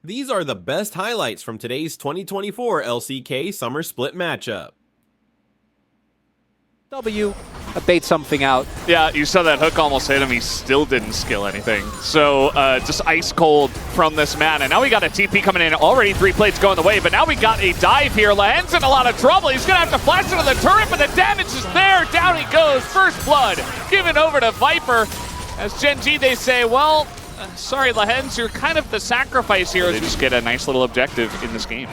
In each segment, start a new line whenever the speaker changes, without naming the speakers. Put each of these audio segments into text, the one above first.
These are the best highlights from today's 2024 LCK Summer Split matchup.
W bait something out.
Yeah, you saw that hook almost hit him. He still didn't skill anything. So just ice cold from this man. And now we got a TP coming in. Already 3 plates going the way, but now we got a dive here. Lahen's in a lot of trouble. He's going to have to flash into the turret, but the damage is there. Down he goes. First blood given over to Viper. As Gen.G, they say, well, sorry, Lahen's, you're kind of the sacrifice here. They just get a nice little objective in this game.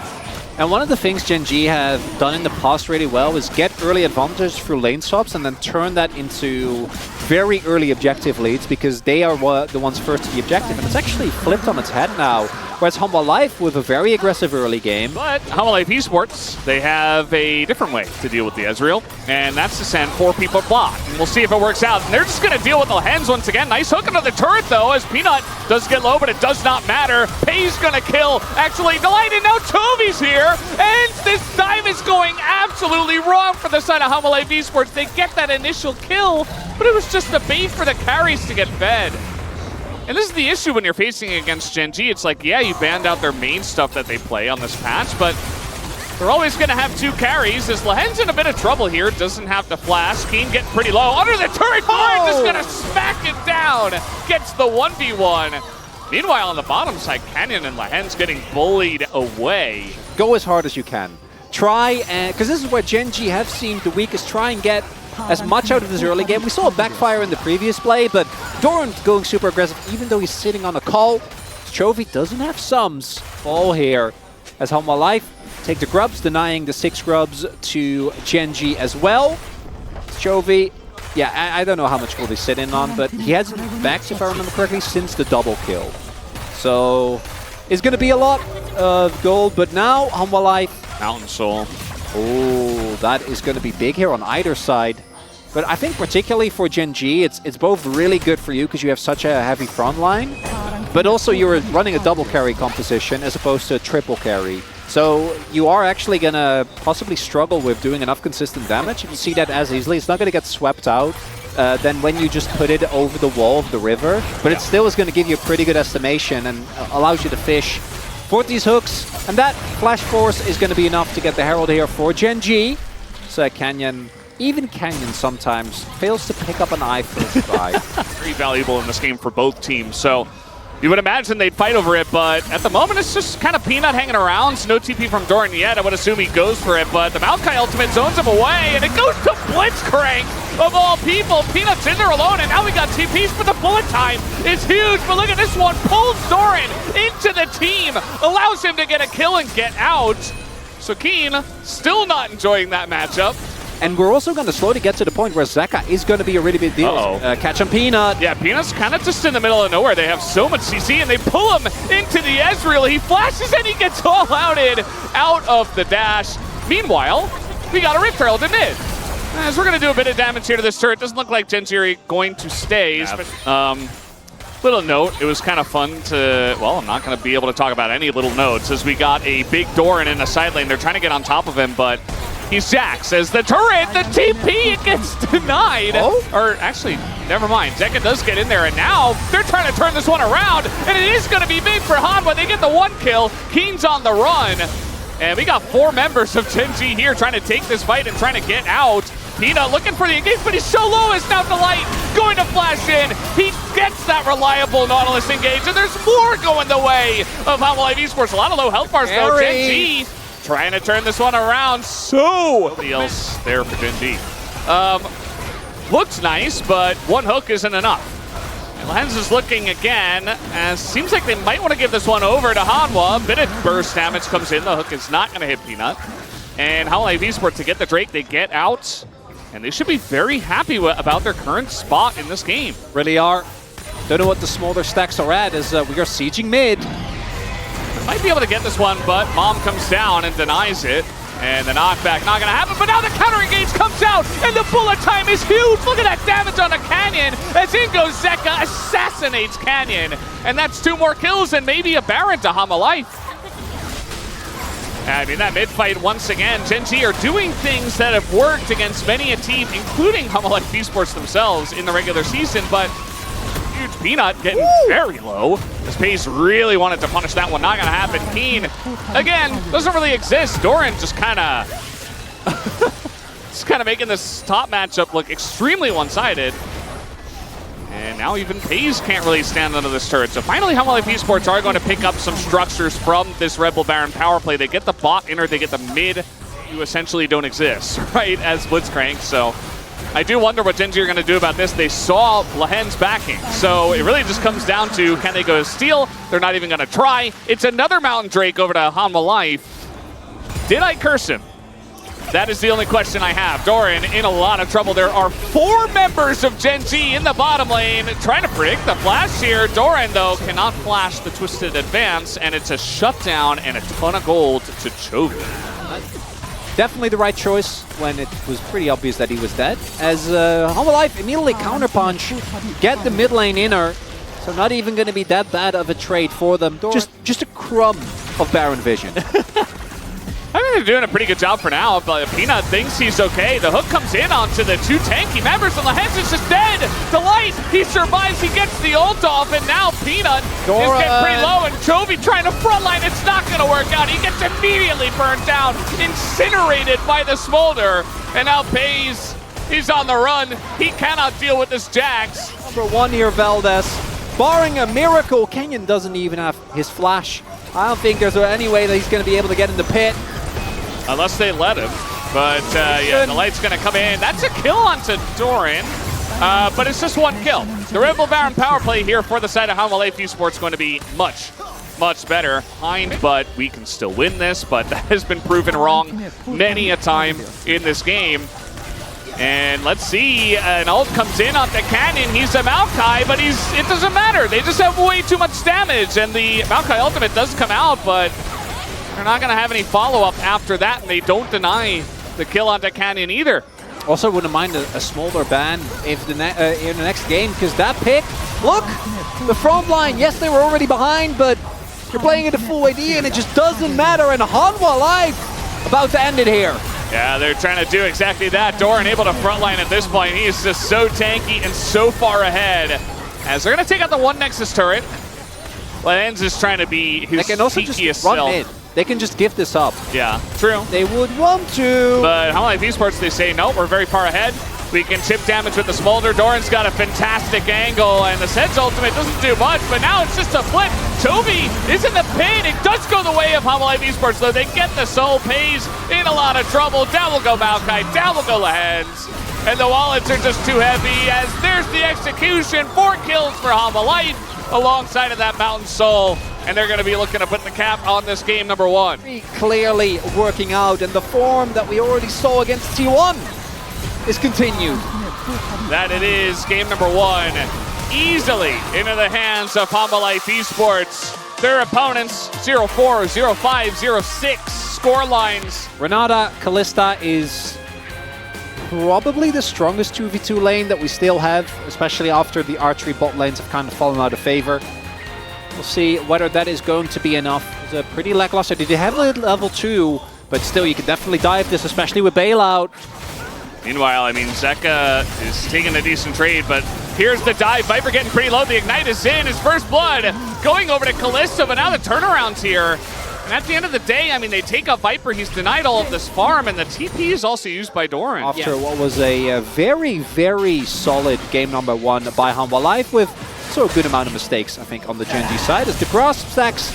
And one of the things Gen.G have done in the past really well is get early advantage through lane swaps and then turn that into very early objective leads, because they are the ones first to the objective. And it's actually flipped on its head now, whereas Hanwha Life with a very aggressive early game.
But Hanwha Life esports, they have a different way to deal with the Ezreal, and that's to send 4 people bot. And we'll see if it works out. And they're just going to deal with the Lahen's once again. Nice hook into the turret, though, as Peanut does get low, but it does not matter. Pei's going to kill, actually, Delight, and now Toby's here. And this dive is going absolutely wrong for the side of Hanwha Life esports. They get that initial kill, but it was just a bait for the carries to get fed. And this is the issue when you're facing against Gen.G. It's like, yeah, you banned out their main stuff that they play on this patch, but they're always going to have 2 carries. As Lahen's in a bit of trouble here, doesn't have to flash. Keen getting pretty low. Under the turret, just going to smack it down. Gets the 1v1. Meanwhile, on the bottom side, Canyon and Lahen's getting bullied away.
Go as hard as you can. Try, and because this is where Gen.G have seemed the weakest, try and get as much out of this early game. We saw a backfire in the previous play, but Doran going super aggressive, even though he's sitting on a call. Chovy doesn't have sums. All here as Hanwha Life take the grubs, denying the 6 grubs to Gen.G as well. Chovy, yeah, I don't know how much will they sit in on, but he hasn't backs, if I remember correctly, since the double kill. So it's going to be a lot of gold, but now Hanwha Life.
Mountain Soul.
Oh, that is going to be big here on either side. But I think particularly for Gen.G, it's both really good for you because you have such a heavy front line, but also you're running a double carry composition as opposed to a triple carry. So you are actually going to possibly struggle with doing enough consistent damage. If you see that as easily, it's not going to get swept out than when you just put it over the wall of the river. But it still is going to give you a pretty good estimation and allows you to fish for these hooks. And that flash force is going to be enough to get the Herald here for Gen.G. So Canyon, even Canyon sometimes fails to pick up an eye first try.
Very valuable in this game for both teams. So you would imagine they'd fight over it, but at the moment it's just kind of Peanut hanging around. So no TP from Doran yet. I would assume he goes for it, but the Maokai ultimate zones him away, and it goes to Blitzcrank of all people. Peanut's in there alone, and now we got TPs, but the bullet time is huge. But look at this one, pulls Doran into the team, allows him to get a kill and get out. So Keen still not enjoying that matchup.
And we're also going to slowly get to the point where Zeka is going to be a really big deal. Catch him, Peanut.
Yeah, Peanut's kind of just in the middle of nowhere. They have so much CC, and they pull him into the Ezreal. He flashes, and he gets all outed out of the dash. Meanwhile, we got a Rift Herald in mid. As we're going to do a bit of damage here to this turret. Doesn't look like Gen.G are going to stay. But, little note, it was kind of fun to, well, I'm not going to be able to talk about any little notes, as we got a big Doran in the side lane. They're trying to get on top of him, but he's Jax as the turret, the TP, it gets denied.
Oh?
Or actually, never mind. Zeka does get in there, and now they're trying to turn this one around, and it is going to be big for Hanwha. They get the 1 kill. Keen's on the run, and we got 4 members of Gen.G here trying to take this fight and trying to get out. Peanut looking for the engage, but he's so low. It's now Delight going to flash in. He gets that reliable Nautilus engage, and there's more going the way of Hanwha Life esports. A lot of low health bars, though. Gen.G trying to turn this one around. So nobody else there for Gen.G. Looks nice, but 1 hook isn't enough. And Lens is looking again, as seems like they might want to give this one over to Hanwha. A bit of burst damage comes in. The hook is not going to hit Peanut. And Hanwha Life esports, to get the Drake, they get out. And they should be very happy about their current spot in this game.
Really are. Don't know what the smaller stacks are at, as we are sieging mid.
Might be able to get this one, but Mom comes down and denies it. And the knockback not going to happen, but now the counter engage comes out, and the bullet time is huge. Look at that damage on the Canyon, as in goes Zeka, assassinates Canyon. And that's 2 more kills and maybe a Baron to Hanwha Life. I mean, that mid-fight, once again, Gen.G are doing things that have worked against many a team, including Hanwha Life esports themselves in the regular season, but huge. Peanut getting very low. This Pace really wanted to punish that one. Not going to happen. Keen, again, doesn't really exist. Doran just kind of making this top matchup look extremely one-sided. And now even Pace can't really stand under this turret. So finally, Hanwha Life esports are going to pick up some structures from this Rebel Baron power play. They get the bot inner, they get the mid. You essentially don't exist, right, as Blitzcrank. So I do wonder what Gen.G are going to do about this. They saw Lahen's backing. So it really just comes down to, can they go steal? They're not even going to try. It's another Mountain Drake over to Hanwha Life. Did I curse him? That is the only question I have. Doran in a lot of trouble. There are 4 members of Gen.G in the bottom lane trying to predict the flash here. Doran, though, cannot flash the twisted advance, and it's a shutdown and a ton of gold to Chovy.
Definitely the right choice when it was pretty obvious that he was dead. As Hanwha Life immediately counterpunch, get the mid lane inner. So not even going to be that bad of a trade for them. Just a crumb of Baron vision.
I think they're doing a pretty good job for now, but Peanut thinks he's okay. The hook comes in onto the 2 tanky members, and Lahen's is just dead. Delight, he survives, he gets the ult off, and now Peanut is getting pretty low, and Chovy trying to frontline. It's not going to work out. He gets immediately burned down, incinerated by the smolder, and now Pays, he's on the run. He cannot deal with this Jax.
Number 1 here, Valdez. Barring a miracle, Kenyon doesn't even have his flash. I don't think there's any way that he's going to be able to get in the pit.
Unless they let him. But yeah, the light's going to come in. That's a kill onto Doran. But it's just 1 kill. The Rebel Baron power play here for the side of Hanwha Life esports going to be much better. Behind, but we can still win this. But that has been proven wrong many a time in this game. And let's see, an ult comes in on the cannon. He's a Maokai, but it doesn't matter. They just have way too much damage. And the Maokai ultimate does come out, but they're not going to have any follow-up after that, and they don't deny the kill on the cannon either.
Also, wouldn't mind a smaller ban if in the next game, because that pick, look, the front line, yes, they were already behind, but you're playing it at full AD, and it just doesn't matter, and Hanwha Life about to end it here.
Yeah, they're trying to do exactly that. Doran able to frontline at this point. He is just so tanky and so far ahead, as they're going to take out the 1 Nexus turret. Lahen's is trying to be his sneakiest self.
They can just give this up.
Yeah, true.
They would want to.
But Hanwha Life esports, they say, no, we're very far ahead. We can chip damage with the smolder. Doran's got a fantastic angle, and the Sedge ultimate doesn't do much, but now it's just a flip. Chovy is in the pit. It does go the way of Hanwha Life esports, though. They get the soul. Pays in a lot of trouble. Down will go Maokai. Down will go Lahen's. And the wallets are just too heavy, as there's the execution. 4 kills for Hanwha Life alongside of that Mountain Soul. And they're going to be looking to put the cap on this game number 1.
Clearly working out, and the form that we already saw against T1 is continued.
That it is, game number 1, easily into the hands of Hanwha Life esports. Their opponents, 0-4, 0-5, 0-6 score lines.
Renata Kalista is probably the strongest 2v2 lane that we still have, especially after the archery bot lanes have kind of fallen out of favor. We'll see whether that is going to be enough. It's a pretty lackluster. They have a level 2, but still, you can definitely dive this, especially with bailout.
Meanwhile, I mean, Zeka is taking a decent trade, but here's the dive. Viper getting pretty low. The Ignite is in. His first blood going over to Kalista, but now the turnaround's here. And at the end of the day, I mean, they take out Viper. He's denied all of this farm, and the TP is also used by Doran.
After what was a very, very solid game number 1 by Hanwha Life, with so a good amount of mistakes, I think, on the Gen.G side, as the grass stacks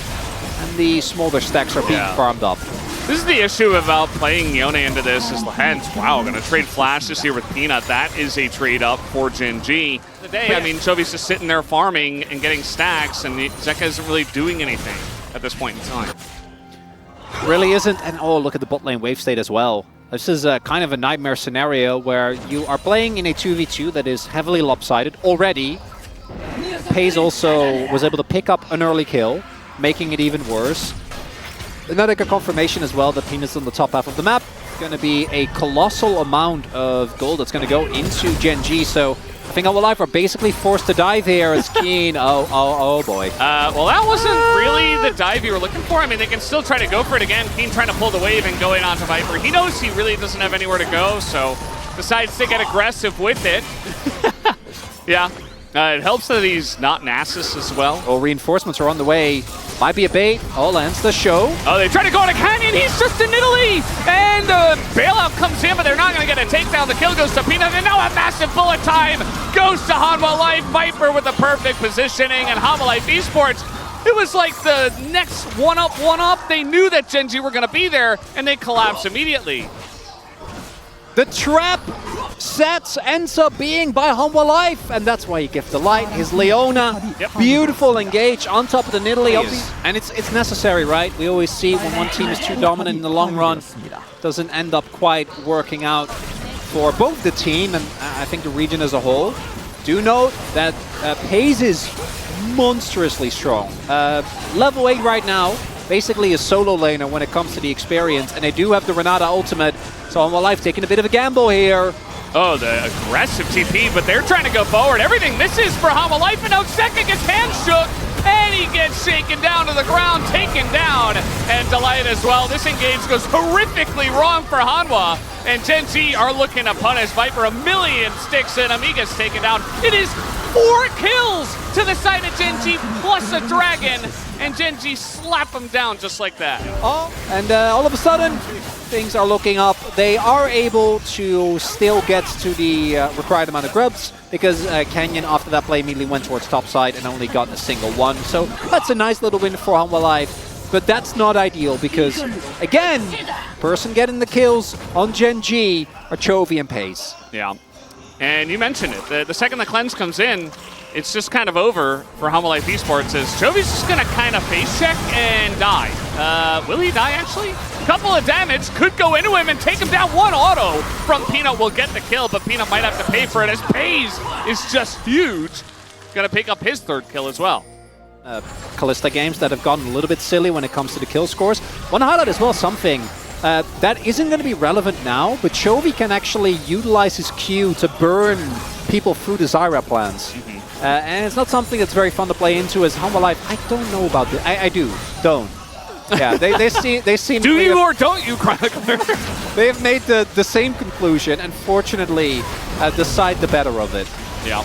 and the smolder stacks are being farmed up.
This is the issue about playing Yone into this, is Lahen's, wow, going to trade flashes here with Peanut. That is a trade up for Gen.G. Today, I mean, Chovy's just sitting there farming and getting stacks, and Zeka isn't really doing anything at this point in time.
Really isn't, and oh, look at the bot lane wave state as well. This is a kind of a nightmare scenario where you are playing in a 2v2 that is heavily lopsided already. Pays also was able to pick up an early kill, making it even worse. Another confirmation as well that Peanut's on the top half of the map. Going to be a colossal amount of gold that's going to go into Gen.G, so I think Hanwha Life are basically forced to dive here as Keen. Oh boy.
Well, that wasn't really the dive you were looking for. I mean, they can still try to go for it again. Keen trying to pull the wave and going on to Viper. He knows he really doesn't have anywhere to go, so decides to get aggressive with it. Yeah. It helps that he's not Nasus as well.
Oh, reinforcements are on the way. Might be a bait. Oh, ends the show.
Oh, they try to go on a canyon. He's just in Italy. And the bailout comes in, but they're not going to get a takedown. The kill goes to Peanut. And now a massive bullet time goes to Hanwha Life. Viper with the perfect positioning. And Hanwha Life Esports, it was like the next one-up. They knew that Gen.G were going to be there, and they collapse immediately.
The trap set ends up being by Hanwha Life, and that's why you give the light. His Leona, beautiful engage on top of the Nidalee. And it's necessary, right? We always see when one team is too dominant in the long run, doesn't end up quite working out for both the team and I think the region as a whole. Do note that Paze is monstrously strong. Level 8 right now, basically a solo laner when it comes to the experience, and they do have the Renata ultimate, so Hanwha Life taking a bit of a gamble here.
Oh, the aggressive TP, but they're trying to go forward. Everything misses for Hanwha Life, and now Zeka gets hand shook, and he gets shaken down to the ground, taken down, and Delight as well. This engage goes horrifically wrong for Hanwha, and Gen.G are looking to punish Viper. A million sticks in, Amiga's taken down. It is 4 kills to the side of Gen.G plus a dragon, and Gen.G slap him down just like that.
Oh, and all of a sudden, things are looking up. They are able to still get to the required amount of grubs because Canyon, after that play, immediately went towards top side and only got a single one. So that's a nice little win for Hanwha Life, but that's not ideal because, again, person getting the kills on Gen.G are Chovy and Pace.
Yeah. And you mentioned it. The second the cleanse comes in, it's just kind of over for Hanwha Life Esports as Chovy's just going to kind of face check and die. Will he die, actually? Couple of damage could go into him and take him down. One auto from Peanut will get the kill, but Peanut might have to pay for it as Paze is just huge. Going to pick up his 3rd kill as well.
Callista games that have gotten a little bit silly when it comes to the kill scores. Want to highlight as well something that isn't going to be relevant now, but Chovy can actually utilize his Q to burn people through the Zyra plans. And it's not something that's very fun to play into as Hanwha Life. I don't know about this. I do. Don't. Yeah, they seem...
Do you or don't you, Chronicler?
They've made the same conclusion, and fortunately, decide the better of it.
Yeah.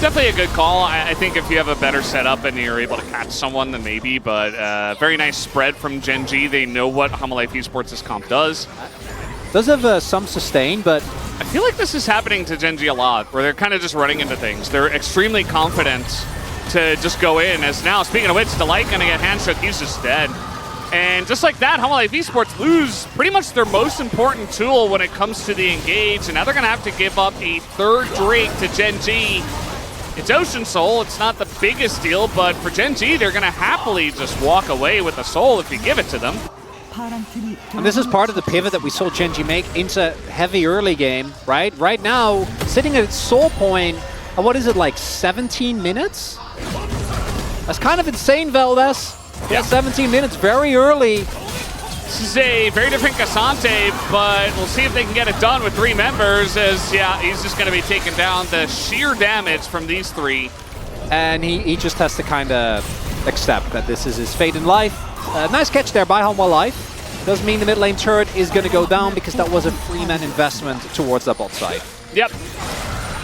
Definitely a good call. I think if you have a better setup and you're able to catch someone, then maybe, but very nice spread from Gen.G. They know what Hanwha Life Esports' comp does.
Does have some sustain, but...
I feel like this is happening to Gen.G a lot, where they're kind of just running into things. They're extremely confident to just go in, as now, speaking of which, Delight gonna get hand shook, he's just dead. And just like that, Hanwha Life Esports lose pretty much their most important tool when it comes to the engage, and now they're gonna have to give up a 3rd Drake to Gen.G. It's Ocean Soul, it's not the biggest deal, but for Gen.G, they're gonna happily just walk away with the soul if you give it to them.
And this is part of the pivot that we saw Gen.G make into heavy early game, right? Right now, sitting at soul point, what is it, like 17 minutes? That's kind of insane, Veldes. Yeah, 17 minutes, very early.
This is a very different Cassante, but we'll see if they can get it done with 3 members, as, yeah, he's just going to be taking down the sheer damage from these 3.
And he just has to kind of accept that this is his fate in life. Nice catch there by Hanwha Life. Does mean the mid lane turret is going to go down because that was a 3-man investment towards that bot side.
Yep.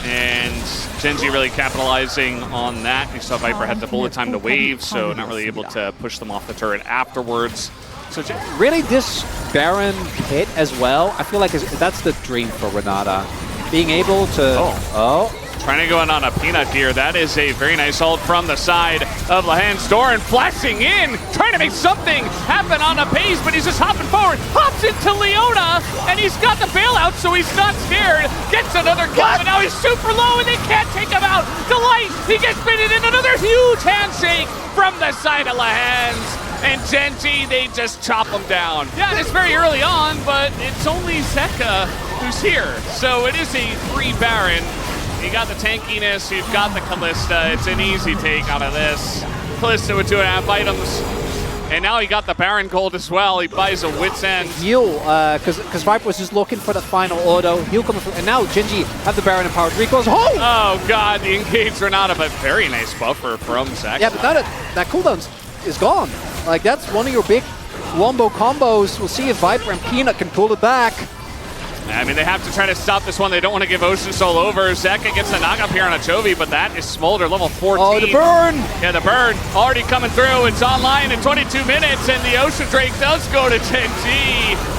And Gen.G really capitalizing on that. You saw Viper had the bullet time to wave, so not really able to push them off the turret afterwards. So
really, this Baron hit as well, I feel like that's the dream for Renata. Being able to...
Trying to go in on a Peanut here. That is a very nice ult from the side of Lahan's door, and flashing in, trying to make something happen on a Pace, but he's just hopping forward, hops into Leona, and he's got the bailout, so he's not scared. Gets another kill, but now he's super low, and they can't take him out. Delight, he gets fitted in, another huge handshake from the side of Lahan's. And Gen.G, they just chop him down. Yeah, it's very early on, but it's only Zeka who's here. So it is a 3 Baron. You got the tankiness, you've got the Callista. It's an easy take out of this. Callista with 2.5 items. And now he got the Baron gold as well. He buys a Wit's End.
Heal, because Viper was just looking for the final auto. Heal coming through, and now Gen.G have the Baron empowered recalls.
Oh god, the engage Renata, but very nice buffer from Zeka.
Yeah, but now that cooldown is gone. Like, that's one of your big wombo combos. We'll see if Viper and Peanut can pull it back.
I mean, they have to try to stop this one. They don't want to give Ocean Soul over. Zeka gets the knock up here on a Chovy, but that is Smolder, level 14.
Oh, the burn!
Yeah, the burn already coming through. It's online in 22 minutes, and the Ocean Drake does go to Gen.G.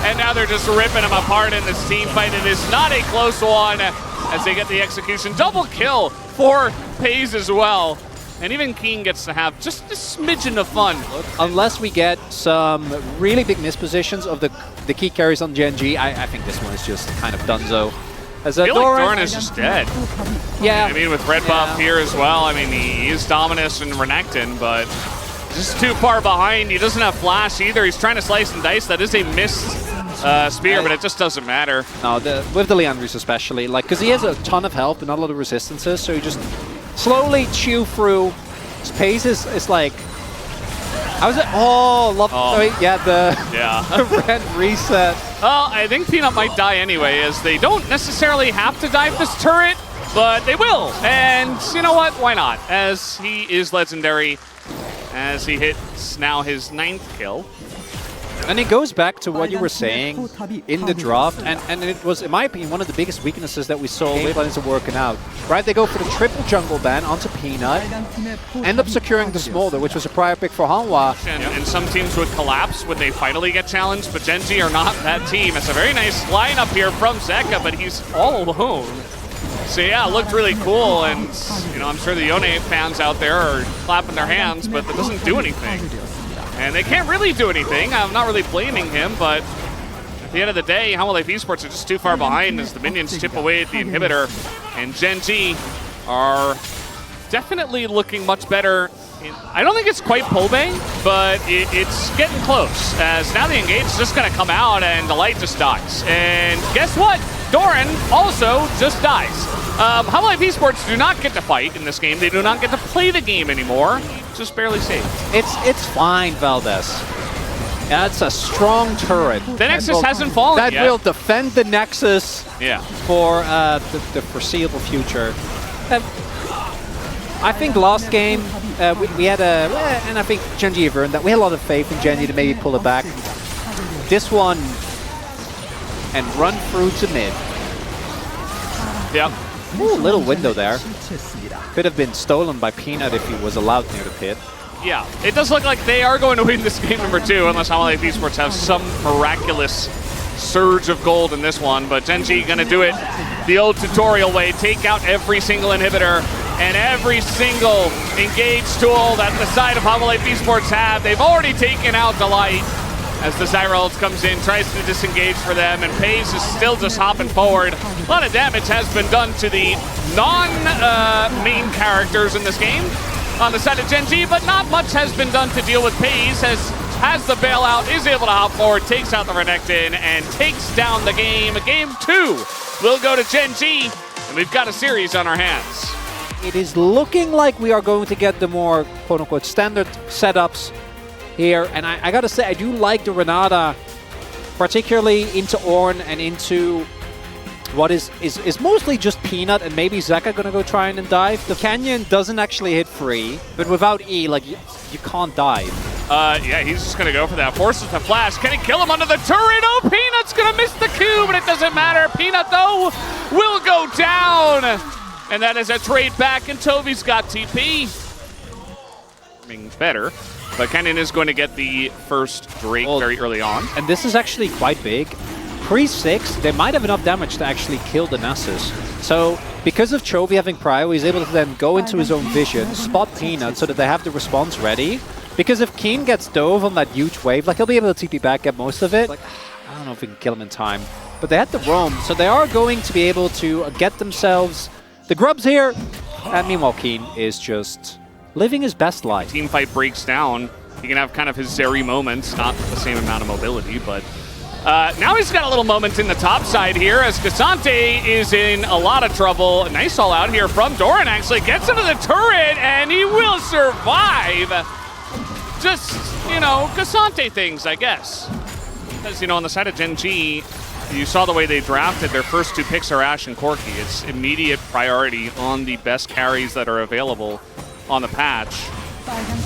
And now they're just ripping them apart in this team fight. It is not a close one as they get the execution. Double kill for FaZe as well. And even Keen gets to have just a smidgen of fun.
Unless we get some really big mispositions of the key carries on Gen.G, I think this one is just kind of donezo. As
I feel like Doran is just dead.
Yeah.
I mean, with red buff here as well, I mean, he is Dominus and Renekton, but just too far behind. He doesn't have flash either. He's trying to slice and dice. That is a missed spear, but it just doesn't matter.
No, with the Leandris especially, like, because he has a ton of health but not a lot of resistances, so you just slowly chew through. Space is like, how is it? Oh, love.
Oh.
Wait, yeah, the red reset.
Well, I think Peanut might die anyway, as they don't necessarily have to dive this turret, but they will. And you know what? Why not? As he is legendary, as he hits now his 9th kill.
And it goes back to what you were saying in the draft, and it was, in my opinion, one of the biggest weaknesses that we saw with plans are working out. Right, they go for the triple jungle ban onto Peanut, end up securing the Smolder, which was a prior pick for Hanwha.
And some teams would collapse when they finally get challenged, but Gen.G are not that team. It's a very nice lineup here from Zeka, but he's all alone. So yeah, it looked really cool, and you know, I'm sure the Yone fans out there are clapping their hands, but that doesn't do anything. And they can't really do anything. I'm not really blaming him, but at the end of the day, Hanwha Life esports are just too far behind as the minions chip away at the inhibitor. And Gen.G are definitely looking much better. I don't think it's quite pull bang, but it's getting close. As now the engage is just going to come out and the light just dies. And guess what? Doran also just dies. Hanwha Life esports do not get to fight in this game. They do not get to play the game anymore. Just barely safe.
It's fine, Valdez. That's a strong turret.
The Nexus hasn't fallen
yet. That will defend the Nexus for the foreseeable future. I think last game we had and I think Gen.G have earned that. We had a lot of faith in Gen.G to maybe pull it back. This one, and run through to mid.
Yep.
Ooh, little window there. Could have been stolen by Peanut if he was allowed near the pit.
Yeah, it does look like they are going to win this game number 2, unless Hanwha Life esports have some miraculous surge of gold in this one. But Gen.G gonna do it the old tutorial way, take out every single inhibitor and every single engage tool that the side of Hanwha Life esports have. They've already taken out the light as the Zyrald comes in, tries to disengage for them, and FaZe is still just hopping forward. A lot of damage has been done to the non-main characters in this game on the side of Gen.G, but not much has been done to deal with FaZe, as the bailout is able to hop forward, takes out the Renekton, and takes down the game. Game 2 will go to Gen.G, and we've got a series on our hands.
It is looking like we are going to get the more quote-unquote standard setups here, and I gotta say, I do like the Renata, particularly into Ornn and into what is mostly just Peanut, and maybe Zeka gonna go try and dive. The Canyon doesn't actually hit free, but without E, like, you can't dive.
Yeah, he's just gonna go for that. Forces the flash. Can he kill him under the turret? Oh, Peanut's gonna miss the Q, but it doesn't matter. Peanut, though, will go down. And that is a trade back, and Toby's got TP. Better. But Canyon is going to get the first Drake very early on.
And this is actually quite big. Pre-6, they might have enough damage to actually kill the Nessus. So, because of Chovy having Prio, he's able to then go into his own vision, spot Peanut so that they have the response ready. Because if Keen gets dove on that huge wave, like, he'll be able to TP back, get most of it. Like, I don't know if we can kill him in time. But they had the roam, so they are going to be able to get themselves the grubs here. And meanwhile, Keen is just living his best life.
Team fight breaks down. He can have kind of his Zeri moments, not the same amount of mobility, but now he's got a little moment in the top side here as Cassante is in a lot of trouble. A nice all out here from Doran, actually gets into the turret, and he will survive. Just, you know, Cassante things, I guess. Because, you know, on the side of Gen.G, you saw the way they drafted. Their first 2 picks are Ashe and Corki. It's immediate priority on the best carries that are available on the patch,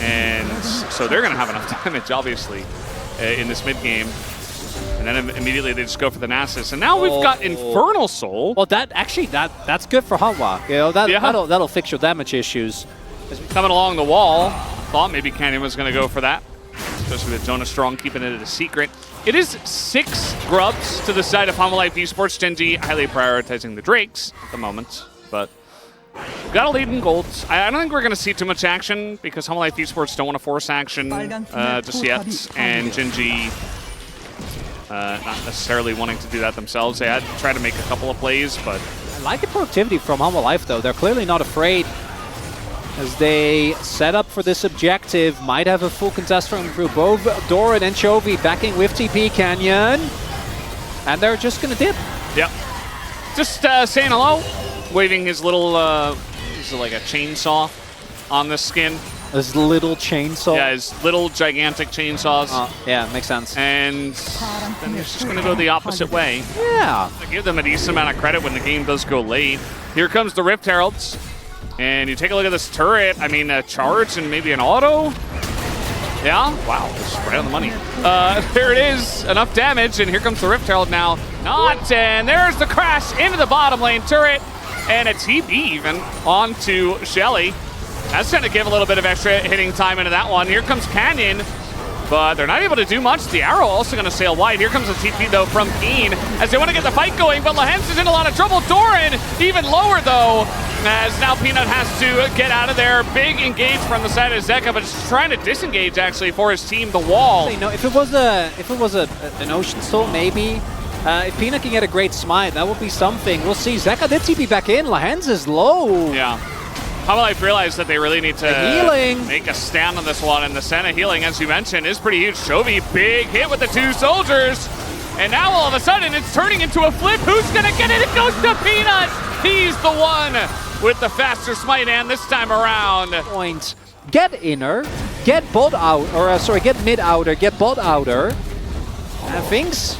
and so they're going to have enough damage, obviously, in this mid game. And then immediately they just go for the Nasus. And now we've got Infernal Soul.
Well, that's good for Hanwha. You know, that'll fix your damage issues.
Coming along the wall. Thought maybe Canyon was going to go for that. Especially with Jonah Strong keeping it a secret. It is 6 grubs to the side of Hanwha Life esports. Gen.G highly prioritizing the Drakes at the moment. But we've got a lead in golds. I don't think we're going to see too much action because Hanwha Life esports don't want to force action just yet. And Gen.G not necessarily wanting to do that themselves. They had to try to make a couple of plays, but...
I like the productivity from Hanwha Life, though. They're clearly not afraid as they set up for this objective. Might have a full contest from both Doran and Chovy backing with TP Canyon. And they're just going to dip.
Yep. Just saying hello. Waving his little, this is like a chainsaw on the skin.
His little chainsaw?
Yeah, his little gigantic chainsaws.
Yeah, makes sense.
And then he's just going to go the opposite way.
Yeah.
I give them a decent amount of credit when the game does go late. Here comes the Rift Heralds. And you take a look at this turret. I mean, a charge and maybe an auto. Yeah? Wow, it's right on the money. There it is. Enough damage. And here comes the Rift Herald now. Not. And there's the crash into the bottom lane turret. And a TP even onto HLE. That's going to give a little bit of extra hitting time into that one. Here comes Canyon, but they're not able to do much. The arrow also going to sail wide. Here comes a TP, though, from Keen as they want to get the fight going, but Lahens is in a lot of trouble. Doran even lower, though, as now Peanut has to get out of there. Big engage from the side of Zeka, but just trying to disengage, actually, for his team, the wall.
You know, if it was an Ocean Soul, maybe. If Peanut can get a great smite, that would be something. We'll see. Zeka did TP back in. Lahens is low.
Yeah. Hanwha Life realized that they really need to make a stand on this one, and the Senna healing, as you mentioned, is pretty huge. Chovy, big hit with the 2 soldiers, and now all of a sudden it's turning into a flip. Who's gonna get it? It goes to Peanut! He's the one with the faster smite, and this time around.
Point. Get inner, get bot out, or get mid outer, get bot outer, and things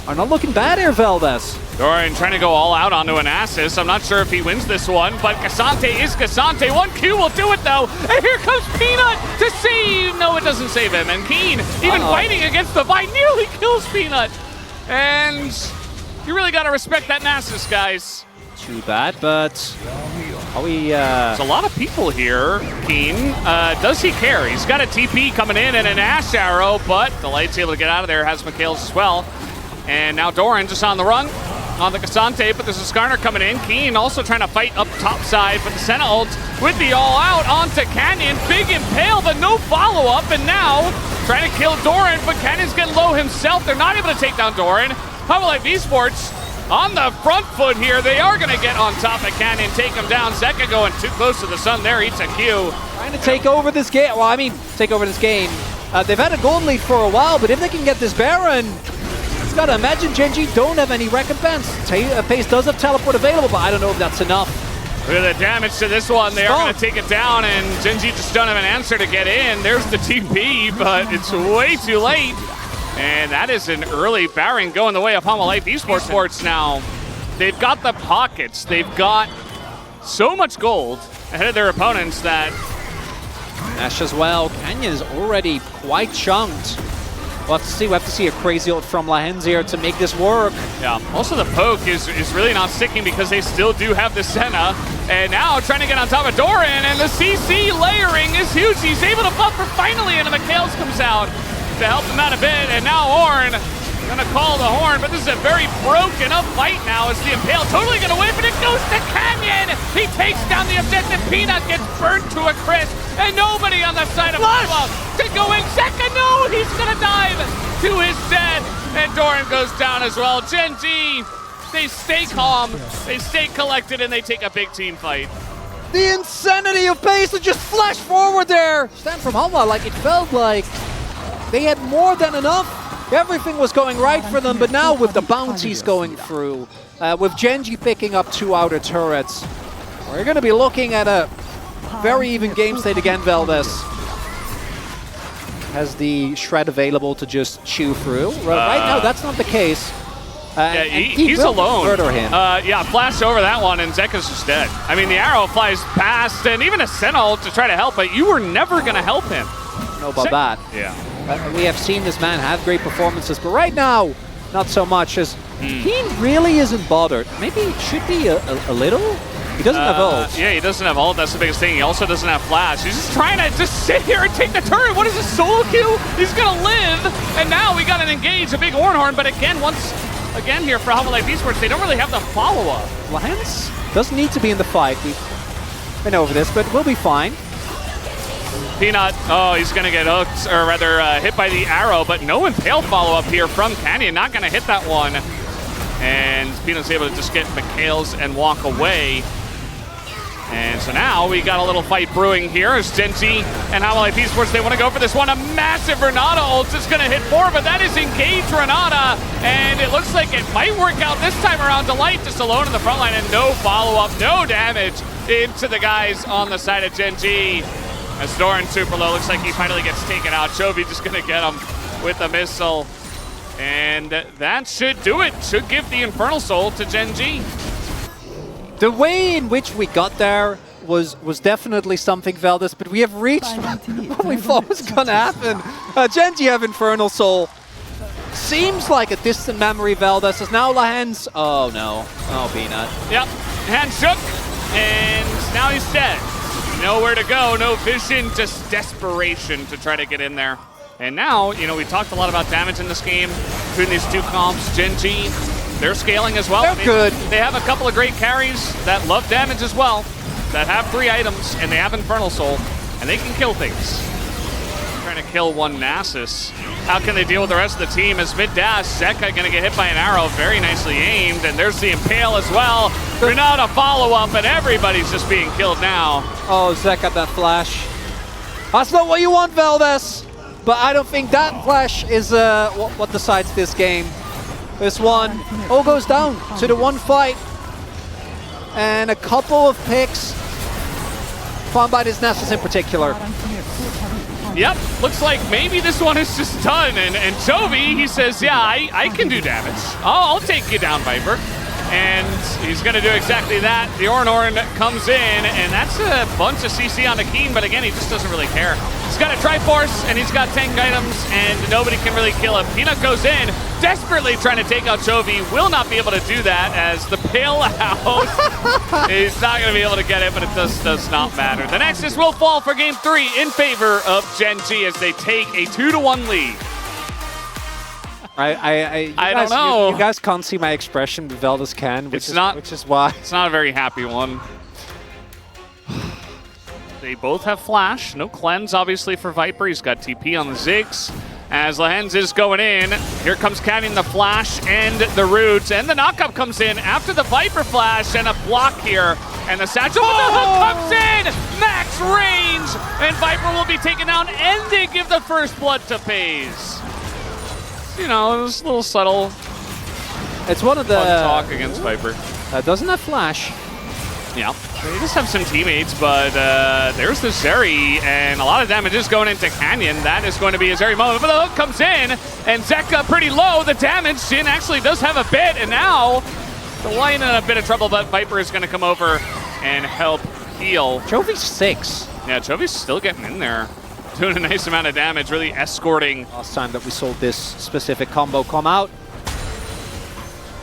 are not looking bad here, Veldes.
Doran trying to go all out onto an Nasus. I'm not sure if he wins this one, but Cassante is Cassante. 1Q will do it, though. And here comes Peanut to save. No, it doesn't save him. And Keen, even fighting against the fight, nearly kills Peanut. And you really got to respect that Nasus, guys.
Too bad, but
There's a lot of people here. Keen, does he care? He's got a TP coming in and an Ash Arrow, but the Light's able to get out of there. Has Mikhail's as well. And now Doran just on the run on the Cassante, but there's a Skarner coming in. Keen also trying to fight up top side, but the Senna ult with the all-out onto Canyon. Big impale, but no follow-up, and now trying to kill Doran, but Canyon's getting low himself. They're not able to take down Doran. Hanwha Life esports on the front foot here. They are going to get on top of Canyon, take him down. Zeka going too close to the sun there, eats a Q.
Trying to take over this game. Well, I mean, take over this game. They've had a golden lead for a while, but if they can get this Baron, it's got to imagine Gen.G don't have any recompense. Pace does have teleport available, but I don't know if that's enough.
Look at the damage to this one. They are going to take it down, and Gen.G just don't have an answer to get in. There's the TP, but it's way too late. And that is an early Baron going the way of Hanwha Life esports now. They've got the pockets. They've got so much gold ahead of their opponents that...
Ash as well. Canyon is already quite chunked. We'll have to see. We have to see a crazy ult from Lahens here to make this work.
Yeah. Also, the poke is really not sticking because they still do have the Senna. And now trying to get on top of Doran, and the CC layering is huge. He's able to buffer finally, and the Mikhails comes out to help him out a bit. And now Ornn gonna call the horn, but this is a very broken up fight now as the Impale totally gonna win, but it goes to Canyon. He takes down the objective. Peanut gets burnt to a crisp, and nobody on the side of Hanwha to go in. Second, no, he's gonna dive to his death, and Doran goes down as well. Gen.G, they stay calm, they stay collected, and they take a big team fight.
The insanity of pace to just flash forward there. Stand from Hanwha, like it felt like they had more than enough. Everything was going right for them, but now with the bounties going through, with Gen.G picking up 2 outer turrets, we're going to be looking at a very even game state again. Veldes has the shred available to just chew through. Right now, that's not the case.
Yeah, he's alone.
Murder him.
Yeah, flash over that one, and Zeka's just dead. I mean, the arrow flies past, and even a Senna ult to try to help, but you were never going to help him.
Know about that.
Yeah.
We have seen this man have great performances, but right now, not so much, as he really isn't bothered. Maybe it should be a little? He doesn't have ult.
Yeah, he doesn't have ult. That's the biggest thing. He also doesn't have flash. He's just trying to just sit here and take the turret. What is a solo queue? He's going to live. And now we got an engage, a big Ornhorn. But again, once again here for Hanwha Life Esports, they don't really have the follow-up.
Lance doesn't need to be in the fight. We've been over this, but we'll be fine.
Peanut, oh, he's going to get hooked, or rather hit by the arrow, but no impale follow-up here from Canyon. Not going to hit that one. And Peanut's able to just get McHale's and walk away. And so now we got a little fight brewing here as Gen.G and Hanwha Life Esports, they want to go for this one. A massive Renata ult is going to hit 4, but that is engaged Renata. And it looks like it might work out this time around. Delight just alone in the front line and no follow-up, no damage into the guys on the side of Gen.G. As Doran super low, looks like he finally gets taken out. Chovy just going to get him with a missile. And that should do it. Should give the Infernal Soul to Gen.G.
The way in which we got there was definitely something, Veldis, but we have reached what we thought was going to happen. Gen.G have Infernal Soul. Seems like a distant memory, Veldis, as now Lahan's... Oh, no. Oh, Peanut.
Yep. Hand shook, and now he's dead. Nowhere to go, no vision, just desperation to try to get in there. And now, you know, we talked a lot about damage in this game between these two comps. Gen.G, they're scaling as well.
They're good.
They have a couple of great carries that love damage as well, that have 3 items, and they have Infernal Soul, and they can kill things. Trying to kill one Nasus. How can they deal with the rest of the team? As mid-dash, Zeka going to get hit by an arrow, very nicely aimed, and there's the Impale as well. Renata follow-up, and everybody's just being killed now.
Oh, Zek got that flash. That's not what you want, Veldis! But I don't think that flash is what decides this game. This one all goes down to the one fight. And a couple of picks found by this Nasus in particular.
Yep, looks like maybe this one is just done. And Chovy, he says, yeah, I can do damage. I'll take you down, Viper. And he's going to do exactly that. The Ornhorn comes in, and that's a bunch of CC on the Keen, but again, he just doesn't really care. He's got a Triforce, and he's got tank items, and nobody can really kill him. Peanut goes in, desperately trying to take out Chovy. Will not be able to do that, as the bailout. He's not going to be able to get it, but it does not matter. The Nexus will fall for Game 3 in favor of Gen.G as they take a 2-1 lead.
I
don't know.
You guys can't see my expression, but Veldis can, which is why.
It's not a very happy one. They both have flash. No cleanse, obviously, for Viper. He's got TP on the Ziggs. As Lahenz is going in, here comes Canyon, the flash and the roots. And the knockup comes in after the Viper flash and a block here. And the Satchel with the hook comes in! Max range! And Viper will be taken down, and they give the first blood to FaZe. You know, it was a little subtle.
It's one of the
talk against Viper.
Doesn't have flash.
Yeah, they just have some teammates, but there's the Zeri, and a lot of damage is going into Canyon. That is going to be a Zeri moment, but the hook comes in, and Zeka pretty low. The damage, Jin actually does have a bit, and now the Lion in a bit of trouble, but Viper is going to come over and help heal.
Chovy's 6.
Yeah, Chovy's still getting in there. Doing a nice amount of damage, really escorting.
Last time that we saw this specific combo come out.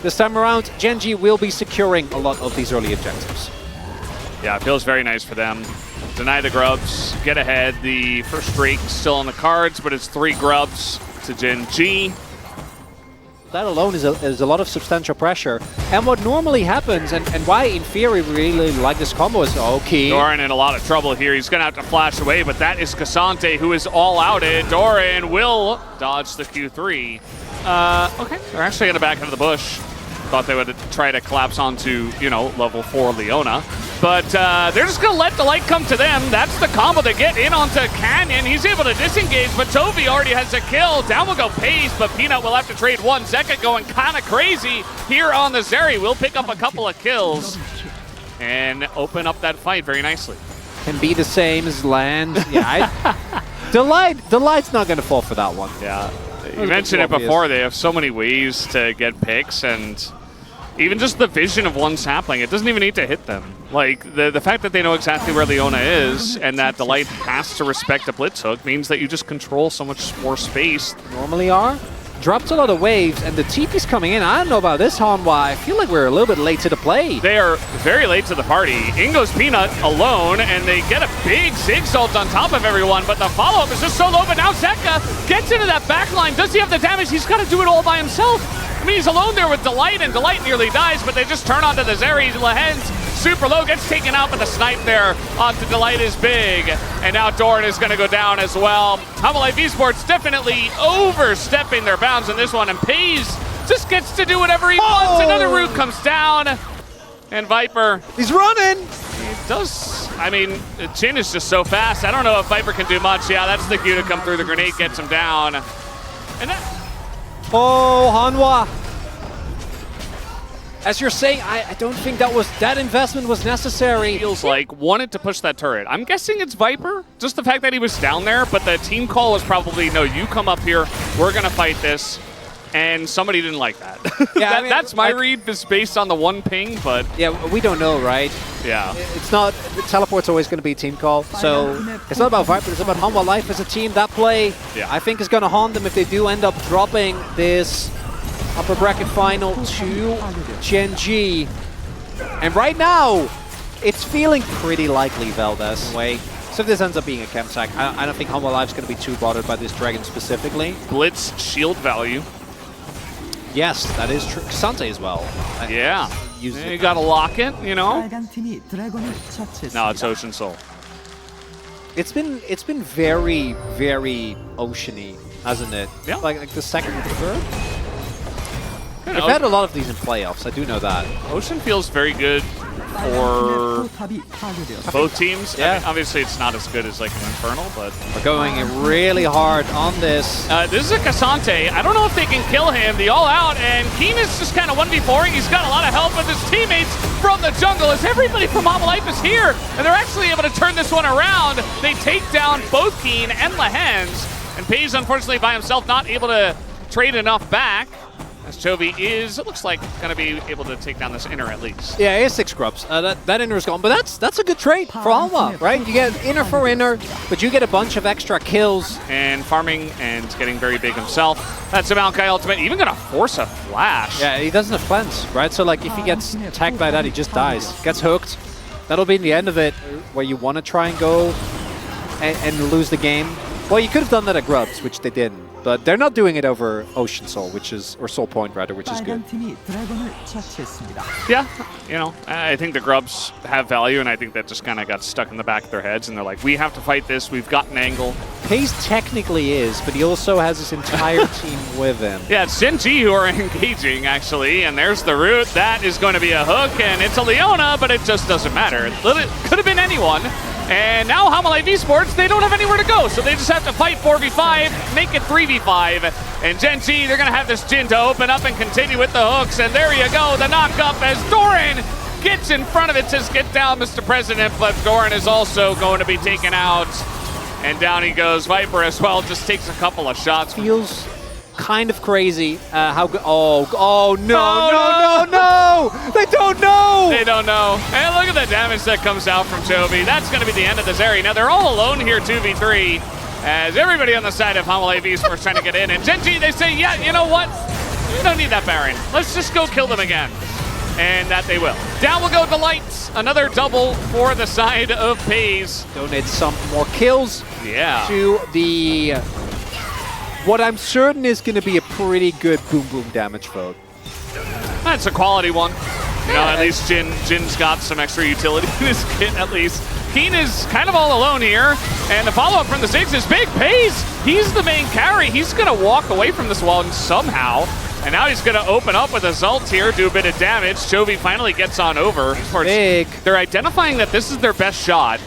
This time around, Gen.G will be securing a lot of these early objectives.
Yeah, it feels very nice for them. Deny the grubs, get ahead. The first streak still on the cards, but it's 3 grubs to Gen.G.
That alone is a lot of substantial pressure. And what normally happens, and why in theory we really like this combo is, okay.
Doran in a lot of trouble here. He's going to have to flash away, but that is Cassante who is all outed. Doran will dodge the Q3. Okay, they're actually going to back into the bush. Thought they would try to collapse onto, you know, level 4 Leona. But they're just going to let the light come to them. That's the combo. They get in onto Canyon. He's able to disengage, but Chovy already has a kill. Down will go FaZe, but Peanut will have to trade one. Zeka going kind of crazy here on the Zeri. Will pick up a couple of kills and open up that fight very nicely.
Can be the same as Land. Yeah, the light's not going to fall for that one.
Yeah. You mentioned it before, they have so many ways to get picks, and even just the vision of one sapling, it doesn't even need to hit them. Like, the fact that they know exactly where Leona is and that Delight has to respect a blitz hook means that you just control so much more space.
Normally are. Dropped a lot of waves, and the TP's coming in. I don't know about this, Hanwha. I feel like we're a little bit late to the play.
They are very late to the party. In goes Peanut alone, and they get a big Ziggs ult on top of everyone, but the follow-up is just so low, but now Zeka gets into that backline. Does he have the damage? He's got to do it all by himself. I mean, he's alone there with Delight, and Delight nearly dies, but they just turn onto the Zeri. Lahen's super low, gets taken out, but the snipe there onto Delight is big. And now Doran is going to go down as well. Hanwha Life esports definitely overstepping their bounds in this one, and Pays just gets to do whatever he wants. Another root comes down, and Viper.
He's running!
He does. I mean, Jin is just so fast. I don't know if Viper can do much. Yeah, that's the cue to come through. The grenade gets him down. And that.
Oh, Hanwha. As you're saying, I don't think that investment was necessary.
Feels like wanted to push that turret. I'm guessing it's Viper, just the fact that he was down there, but the team call was probably, no, you come up here, we're gonna fight this, and somebody didn't like that.
Yeah, I mean,
that's my read, is based on the one ping, but...
Yeah, we don't know, right?
Yeah.
It's not, the teleport's always going to be team call, so it's not about Viper, it's about Hanwha Life as a team. That play,
yeah,
I think is going to haunt them if they do end up dropping this upper bracket final to Gen.G. And right now, it's feeling pretty likely Valdez way. So if this ends up being a chem sack, I don't think Hanwha Life's going to be too bothered by this dragon specifically.
Blitz shield value.
Yes, that is true. Sante as well.
Yeah. You got to lock it, you know? No, it's Ocean Soul.
It's been very, very oceany, hasn't it?
Yeah.
Like the second and third?
You
I've
know,
had a lot of these in playoffs, I do know that.
Ocean feels very good for both teams.
Yeah.
I mean, obviously, it's not as good as like an Infernal, but...
We're going really hard on this.
This is a Cassante. I don't know if they can kill him. The all-out, and Keen is just kind of 1v4ing. He's got a lot of help with his teammates from the jungle, as everybody from Hanwha Life is here, and they're actually able to turn this one around. They take down both Keen and Lahen's, and Pays, unfortunately, by himself, not able to trade enough back. As Chovy is, it looks like, going to be able to take down this inner at least.
Yeah, he has 6 grubs. That inner is gone, but that's a good trade for Hanwha, right? You get inner for inner, but you get a bunch of extra kills.
And farming and getting very big himself. That's a Maokai ultimate, even going to force a flash.
Yeah, he doesn't have cleanse, right? So like if he gets tagged by that, he just dies. Gets hooked. That'll be the end of it, where you want to try and go and lose the game. Well, you could have done that at grubs, which they didn't. But they're not doing it over Ocean Soul, or Soul Point rather, which is good.
Yeah, you know, I think the grubs have value, and I think that just kind of got stuck in the back of their heads, and they're like, we have to fight this, we've got an angle.
Pays technically is, but he also has his entire team with him.
Yeah, it's Gen.G who are engaging, actually, and there's the root. That is going to be a hook, and it's a Leona, but it just doesn't matter. It could have been anyone. And now Hanwha Life esports, they don't have anywhere to go, so they just have to fight 4v5, make it 3v5. And Gen.G, they're going to have this Jin to open up and continue with the hooks. And there you go, the knock-up as Doran gets in front of it, says, get down, Mr. President. But Doran is also going to be taken out. And down he goes. Viper as well, just takes a couple of shots.
Feels kind of crazy how good. Oh, no! They don't know!
They don't know. And look at the damage that comes out from Chovy. That's going to be the end of the Zeri. Now they're all alone here, 2v3, as everybody on the side of Hanwha Life esports trying to get in. And Gen.G, they say, yeah, you know what? We don't need that Baron. Let's just go kill them again. And that they will. Down will go Delight. Another double for the side of Pays.
Donate some more kills
to
the... what I'm certain is going to be a pretty good boom damage vote.
That's a quality one. You know, at least Jin's got some extra utility in his kit, at least. Keen is kind of all alone here, and the follow-up from the Ziggs is big. Pays, he's the main carry. He's going to walk away from this one somehow, and now he's going to open up with his ult here, do a bit of damage. Chovy finally gets on over.
Big.
They're identifying that this is their best shot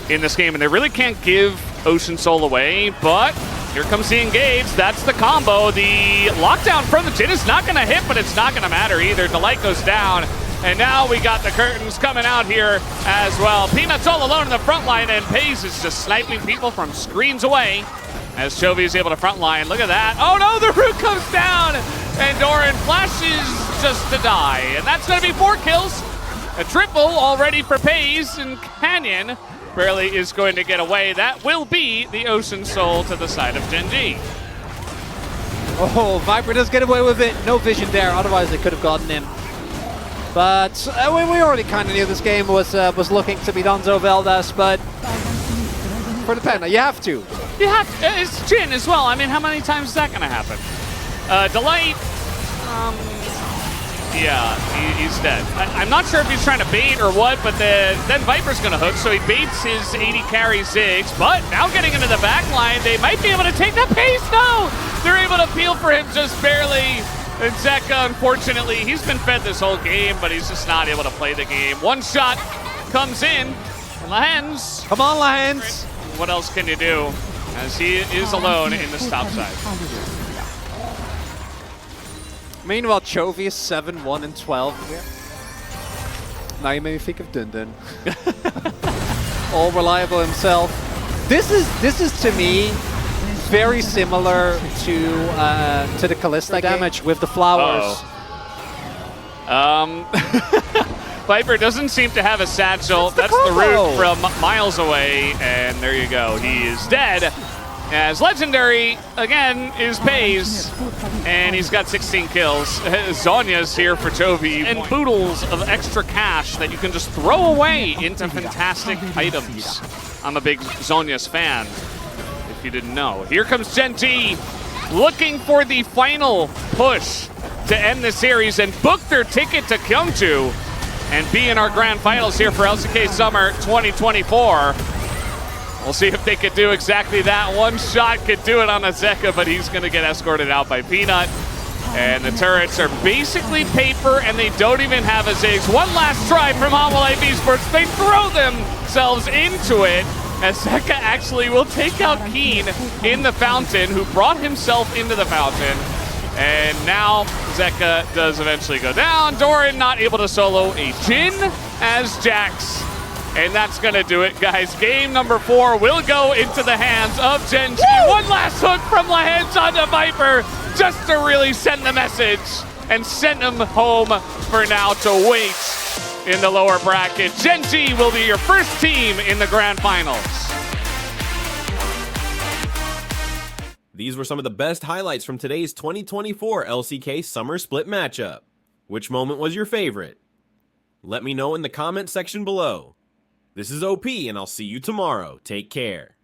in this game, and they really can't give Ocean Soul away, but here comes the engage. That's the combo. The lockdown from the Jin is not going to hit, but it's not going to matter either. Delight goes down, and now we got the curtains coming out here as well. Peanut's all alone in the front line, and Pays is just sniping people from screens away as Chovy is able to front line. Look at that. Oh no, the root comes down, and Doran flashes just to die. And that's going to be 4 kills. A triple already for Pays, and Canyon barely is going to get away. That will be the Ocean Soul to the side of Gen.G.
Oh, Viper does get away with it. No vision there, otherwise they could have gotten him. But we already kind of knew this game was looking to be Donzo Veldas, but for the Penta, you have to.
You have to. It's Jin as well. I mean, how many times is that going to happen? Delight, yeah, he's dead. I'm not sure if he's trying to bait or what, but then Viper's going to hook, so he baits his 80 carry Ziggs, but now getting into the back line, they might be able to take the pace. No! They're able to peel for him just barely. And Zeka, unfortunately, he's been fed this whole game, but he's just not able to play the game. One shot comes in. Lahens.
Come on, Lahens.
What else can you do? As he is alone in this top side.
Meanwhile, Chovy is 7-1 and 12 here. Now you made me think of Dundun. All reliable himself. This is to me very similar to the Kalista damage with the flowers.
Viper doesn't seem to have a satchel. That's the root from miles away, and there you go. He is dead. As Legendary, again, is Pays, and he's got 16 kills. Zonya's here for Chovy, and boodles of extra cash that you can just throw away into fantastic items. I'm a big Zonya's fan, if you didn't know. Here comes Gen.G, looking for the final push to end the series and book their ticket to Gyeongju and be in our grand finals here for LCK Summer 2024. We'll see if they could do exactly that. One shot could do it on a Zeka, but he's going to get escorted out by Peanut. And the turrets are basically paper, and they don't even have a Ziggs. One last try from Hanwha Life esports. They throw themselves into it, as Zeka actually will take out Keen in the fountain, who brought himself into the fountain. And now Zeka does eventually go down. Doran not able to solo a Jin as Jax. And that's going to do it, guys. Game number 4 will go into the hands of Gen.G. One last hook from Lahens onto Viper, just to really send the message and send him home for now to wait in the lower bracket. Gen.G will be your first team in the grand finals.
These were some of the best highlights from today's 2024 LCK Summer Split matchup. Which moment was your favorite? Let me know in the comment section below. This is OP, and I'll see you tomorrow. Take care.